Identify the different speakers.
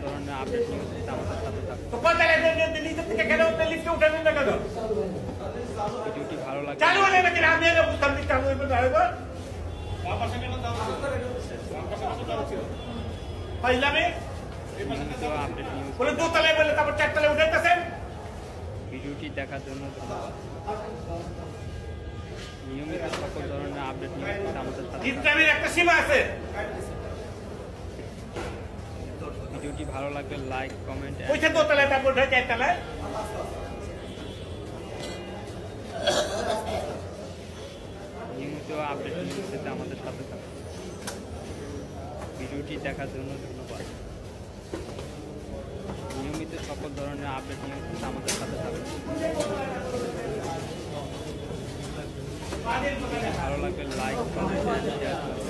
Speaker 1: ধরনের update news পেতে আমাদের সাথে থাকুন।
Speaker 2: তো কোথায় নিচে থেকে কেন লিফটে উঠাবেন না কেন?
Speaker 1: ভিডিওটি ভালো লাগলে
Speaker 2: চালু হলে নাকি আমি এনে বুঝতাম না চালু হইবে না হইবে। পাইলামে
Speaker 1: নিয়মিত আপডেট নিউজ
Speaker 2: বলে দোতলায় বলে তারপর চারতলায় উঠাইতেছেন।
Speaker 1: ভিডিওটি দেখার জন্য ধন্যবাদ। নিয়মিত সকল ধরনের আপডেট নিউজ পেতে আমাদের সাথে থাকুন।
Speaker 2: ইসলামের একটা সীমা আছে।
Speaker 1: ভিডিওটি ভালো লাগলে লাইক কমেন্ট
Speaker 2: ওইটা দোতলায় তারপর উঠে চারতলায়।
Speaker 1: নিয়মিত আপডেট নিউজ পেতে আমাদের সাথে থাকুন। ভিডিওটি দেখার জন্য ধন্যবাদ। নিয়মিত সকল ধরনের আপডেট নিউজ পেতে আমাদের সাথে থাকুন। ভালো লাগলে লাইক কমেন্ট শেয়ার করুন।